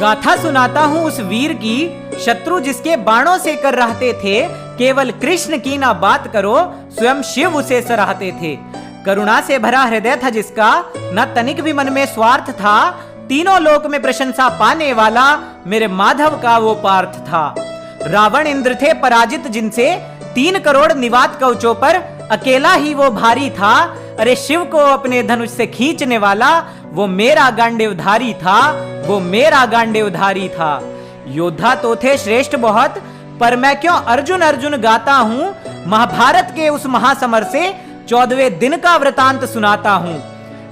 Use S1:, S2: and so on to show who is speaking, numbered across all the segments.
S1: गाथा सुनाता हूँ उस वीर की, शत्रु जिसके बाणों से कर रहते थे। केवल कृष्ण की ना बात करो, स्वयं शिव उसे सराहते थे। करुणा से भरा हृदय था जिसका, न तनिक भी मन में स्वार्थ था। तीनों लोक में प्रशंसा पाने वाला, मेरे माधव का वो पार्थ था। रावण इंद्र थे पराजित जिनसे, 3 करोड़ निवात कवचों पर अकेला ही वो भारी था। अरे शिव को अपने धनुष से खींचने वाला, वो मेरा गांडीवधारी था, वो मेरा गांडीवधारी था। योद्धा तो थे श्रेष्ठ बहुत, पर मैं क्यों अर्जुन अर्जुन गाता हूँ। महाभारत के उस महासमर से 14वें दिन का वृतांत सुनाता हूँ।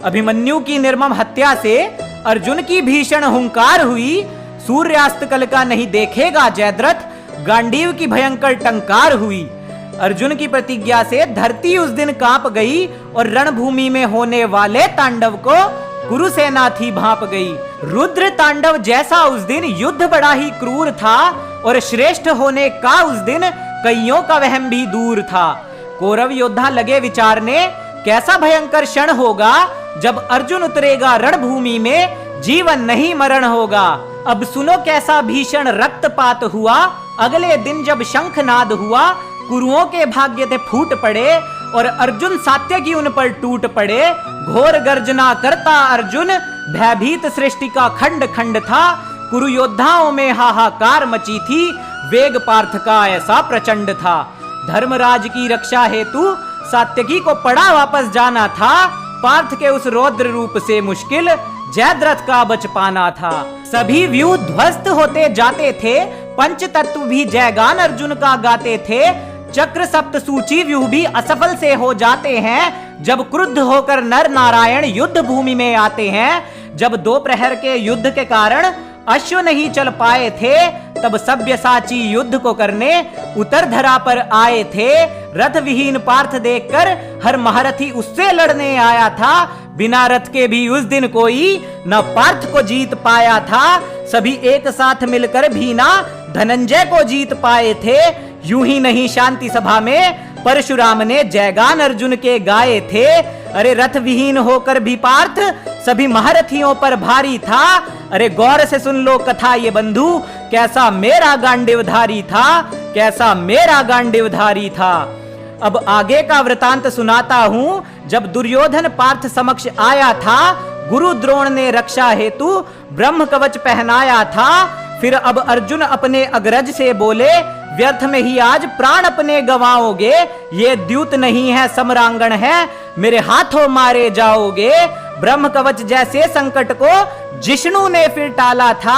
S1: अभिमन्यु की निर्मम हत्या से अर्जुन की भीषण हुंकार हुई। सूर्यास्त कल का नहीं देखेगा जयद्रथ, गांडीव की भयंकर टंकार हुई। अर्जुन की प्रतिज्ञा से धरती उस दिन कांप गई, और रणभूमि में होने वाले तांडव को कुरुसेना थी भांप गई। रुद्र तांडव जैसा उस दिन युद्ध बड़ा ही क्रूर था, और श्रेष्ठ होने का उस दिन कईयों का वहम भी दूर था। कौरव योद्धा लगे विचारने, कैसा भयंकर क्षण होगा जब अर्जुन उतरेगा रणभूमि में, जीवन नहीं मरण होगा। अब सुनो कैसा भीषण रक्तपात हुआ, अगले दिन जब शंखनाद हुआ। कुरुओं के भाग्य थे फूट पड़े, और अर्जुन सात्यकी उन पर टूट पड़े। घोर गर्जना करता अर्जुन, भयभीत सृष्टि का खंड खंड था। कुरु योद्धाओं में हाहाकार मची थी, वेग पार्थ का ऐसा प्रचंड था। धर्मराज की रक्षा हेतु सात्यकी को पड़ा वापस जाना था। पार्थ के उस रौद्र रूप से मुश्किल जयद्रथ का बच पाना था। सभी व्यूह ध्वस्त होते जाते थे, पंच तत्व भी जयगान अर्जुन का गाते थे। चक्र सप्त सूची व्यूह भी असफल से हो जाते हैं, जब क्रुद्ध होकर नर नारायण युद्ध भूमि में आते हैं। जब 2 प्रहर के युद्ध के कारण अश्व नहीं चल पाए थे, तब सब्यसाची युद्ध को करने उतर धरा पर आए थे। रथ विहीन पार्थ देखकर हर महारथी उससे लड़ने आया था। बिना रथ के भी उस दिन कोई न पार्थ को जीत पाया था। सभी एक साथ मिलकर भी ना धनंजय को जीत पाए थे। यूं ही नहीं शांति सभा में परशुराम ने जयगान अर्जुन के गाए थे। अरे रथ विहीन होकर भी पार्थ सभी महारथियों पर भारी था। अरे गौर से सुन लो कथा ये बंधु, कैसा मेरा गांडीवधारी था, कैसा मेरा गांडीवधारी था। अब आगे का वृतांत सुनाता हूं। जब दुर्योधन पार्थ समक्ष आया था, गुरु द्रोण ने रक्षा हेतु ब्रह्म कवच पहनाया था। फिर अब अर्जुन अपने अग्रज से बोले, व्यर्थ में ही आज प्राण अपने गवाओगे। ये द्यूत नहीं है समरांगण है, मेरे हाथों मारे जाओगे। ब्रह्म कवच जैसे संकट को जिष्णु ने फिर टाला था।